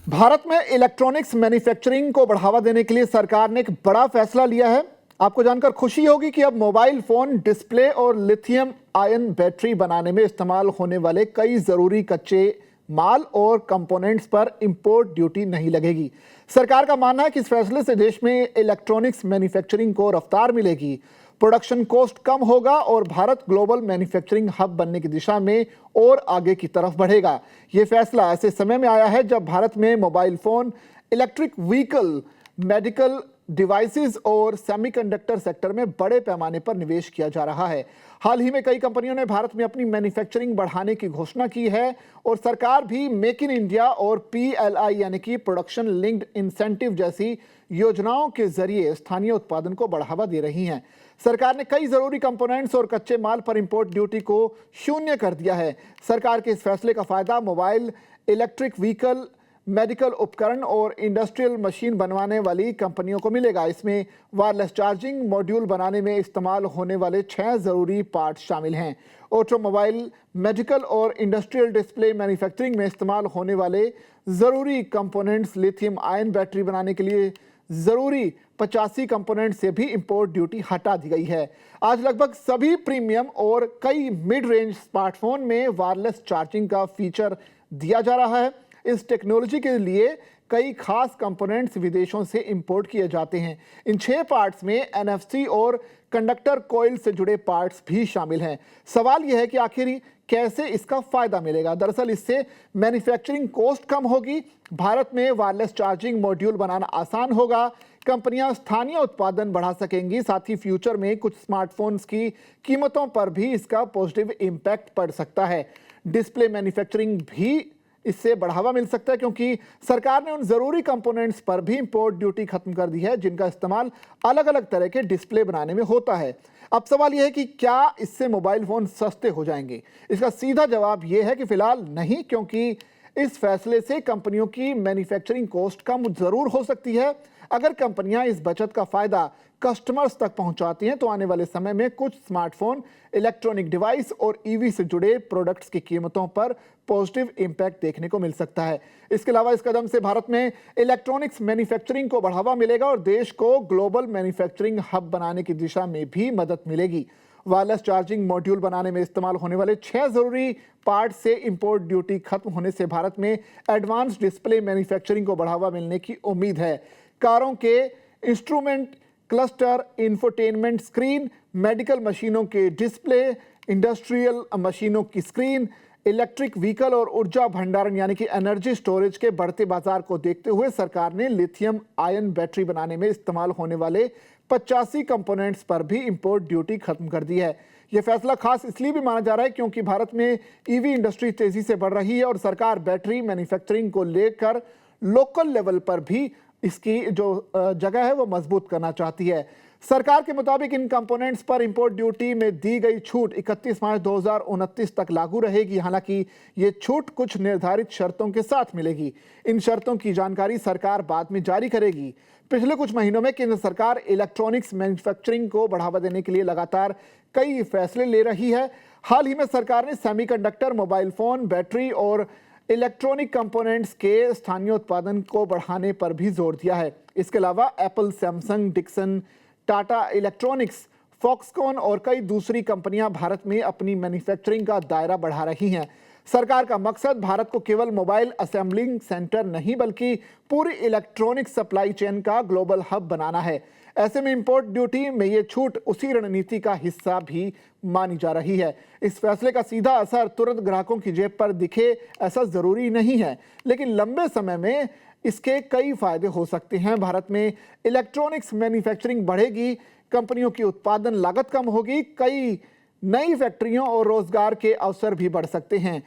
भारत में electronics manufacturing को बढ़ावा देने के लिए सरकार ने एक बड़ा फैसला लिया है। आपको जानकर खुशी होगी कि अब मोबाइल फोन डिस्प्ले और लिथियम आयन बैटरी बनाने में इस्तेमाल होने वाले कई जरूरी कच्चे माल और कंपोनेंट्स पर इंपोर्ट ड्यूटी नहीं लगेगी। सरकार का मानना है कि इस फैसले से देश में इलेक्ट्रॉनिक्स मैन्युफैक्चरिंग को रफ्तार मिलेगी, प्रोडक्शन कॉस्ट कम होगा और भारत ग्लोबल मैन्युफैक्चरिंग हब बनने की दिशा में और आगे की तरफ बढ़ेगा। यह फैसला ऐसे समय में आया है जब भारत में mobile phone, electric vehicle, medical devices और सेमीकंडक्टर सेक्टर में बड़े पैमाने पर निवेश किया जा रहा है। हाल ही में कई कंपनियों ने भारत में अपनी मैन्युफैक्चरिंग बढ़ाने की घोषणा की है और सरकार भी मेक इन इंडिया और PLI यानी कि प्रोडक्शन लिंक्ड इंसेंटिव जैसी योजनाओं के जरिए स्थानीय उत्पादन को बढ़ावा दे रही है। सरकार ने कई जरूरी कंपोनेंट्स और कच्चे माल पर इंपोर्ट ड्यूटी को शून्य कर दिया है। सरकार के इस फैसले का फायदा मोबाइल, इलेक्ट्रिक व्हीकल, मेडिकल उपकरण और इंडस्ट्रियल मशीन बनवाने वाली कंपनियों को मिलेगा। इसमें वायरलेस चार्जिंग मॉड्यूल बनाने में इस्तेमाल होने वाले 6 जरूरी पार्ट शामिल हैं। ऑटोमोबाइल, मेडिकल और इंडस्ट्रियल डिस्प्ले मैन्युफैक्चरिंग में इस्तेमाल होने वाले जरूरी कंपोनेंट्स, लिथियम आयन बैटरी बनाने के लिए जरूरी 85 कंपोनेंट से भी इंपोर्ट ड्यूटी हटा दी गई है। आज लगभग सभी प्रीमियम और कई मिड रेंज स्मार्टफोन में वायरलेस चार्जिंग का फीचर दिया जा रहा है। इस टेक्नोलॉजी के लिए कई खास कंपोनेंट्स विदेशों से इंपोर्ट किए जाते हैं। इन 6 पार्ट्स में NFC और कंडक्टर कॉइल से जुड़े पार्ट्स भी शामिल हैं। सवाल यह है कि आखिर कैसे इसका फायदा मिलेगा। दरअसल इससे मैन्युफैक्चरिंग कॉस्ट कम होगी, भारत में वायरलेस चार्जिंग मॉड्यूल बनाना आसान होगा, कंपनियां स्थानीय उत्पादन बढ़ा सकेंगी, साथ ही फ्यूचर में कुछ स्मार्टफोन्स की कीमतों पर भी इसका पॉजिटिव इम्पैक्ट पड़ सकता है। डिस्प्ले मैन्युफैक्चरिंग भी इससे बढ़ावा मिल सकता है क्योंकि सरकार ने उन जरूरी कंपोनेंट्स पर भी इंपोर्ट ड्यूटी खत्म कर दी है जिनका इस्तेमाल अलग अलग तरह के डिस्प्ले बनाने में होता है। अब सवाल यह है कि क्या इससे मोबाइल फोन सस्ते हो जाएंगे? इसका सीधा जवाब यह है कि फिलहाल नहीं, क्योंकि इस फैसले से कंपनियों की मैन्युफैक्चरिंग कॉस्ट कम जरूर हो सकती है। अगर कंपनियां इस बचत का फायदा कस्टमर्स तक पहुंचाती हैं तो आने वाले समय में कुछ स्मार्टफोन, इलेक्ट्रॉनिक डिवाइस और EV से जुड़े प्रोडक्ट्स की कीमतों पर पॉजिटिव इंपैक्ट देखने को मिल सकता है। इसके अलावा इस कदम से भारत में इलेक्ट्रॉनिक्स मैन्युफैक्चरिंग को बढ़ावा मिलेगा और देश को ग्लोबल मैन्युफैक्चरिंग हब बनाने की दिशा में भी मदद मिलेगी। वायरलेस चार्जिंग मॉड्यूल बनाने में इस्तेमाल होने वाले 6 जरूरी पार्ट से इंपोर्ट ड्यूटी खत्म होने से भारत में एडवांस डिस्प्ले मैन्युफैक्चरिंग को बढ़ावा मिलने की उम्मीद है। कारों के instrument cluster, infotainment screen, medical मशीनों के डिस्प्ले, इंडस्ट्रियल मशीनों की स्क्रीन, इलेक्ट्रिक व्हीकल और ऊर्जा भंडारण यानी कि एनर्जी स्टोरेज के बढ़ते बाजार को देखते हुए सरकार ने लिथियम आयन बैटरी बनाने में इस्तेमाल होने वाले 85 कंपोनेंट्स पर भी इंपोर्ट ड्यूटी खत्म कर दी है। यह फैसला खास इसलिए भी माना जा रहा है क्योंकि भारत में EV इंडस्ट्री तेजी से बढ़ रही है और सरकार बैटरी मैन्युफैक्चरिंग को लेकर लोकल लेवल पर भी इसकी जो जगह है वो मजबूत करना चाहती है। सरकार के मुताबिक इन कंपोनेंट्स पर इंपोर्ट ड्यूटी में दी गई छूट 31 मार्च 2029 तक लागू रहेगी। हालांकि ये छूट कुछ निर्धारित शर्तों के साथ मिलेगी। इन शर्तों की जानकारी सरकार बाद में जारी करेगी। पिछले कुछ महीनों में केंद्र सरकार इलेक्ट्रॉनिक्स मैन्युफैक्चरिंग को बढ़ावा देने के लिए लगातार कई फैसले ले रही है। हाल ही में सरकार ने सेमीकंडक्टर, मोबाइल फोन, बैटरी और इलेक्ट्रॉनिक कंपोनेंट्स के स्थानीय उत्पादन को बढ़ाने पर भी जोर दिया है। इसके अलावा Apple, Samsung, Dixon, Tata electronics, Foxconn और कई दूसरी कंपनियां भारत में अपनी मैन्युफैक्चरिंग का दायरा बढ़ा रही हैं। सरकार का मकसद भारत को केवल मोबाइल असेंबलिंग सेंटर नहीं बल्कि पूरी इलेक्ट्रॉनिक सप्लाई चेन का ग्लोबल हब बनाना है। ऐसे में इंपोर्ट ड्यूटी में ये छूट उसी रणनीति का हिस्सा भी मानी जा रही है। इस फैसले का सीधा असर तुरंत ग्राहकों की जेब पर दिखे ऐसा जरूरी नहीं है, लेकिन लंबे समय में इसके कई फायदे हो सकते हैं। भारत में इलेक्ट्रॉनिक्स मैन्युफैक्चरिंग बढ़ेगी, कंपनियों की उत्पादन लागत कम होगी, कई नई फैक्ट्रियों और रोजगार के अवसर भी बढ़ सकते हैं।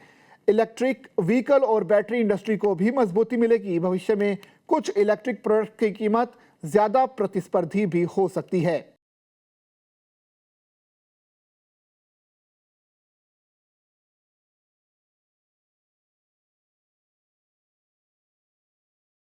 इलेक्ट्रिक व्हीकल और बैटरी इंडस्ट्री को भी मजबूती मिलेगी। भविष्य में कुछ इलेक्ट्रिक प्रोडक्ट की कीमत ज्यादा प्रतिस्पर्धी भी हो सकती है।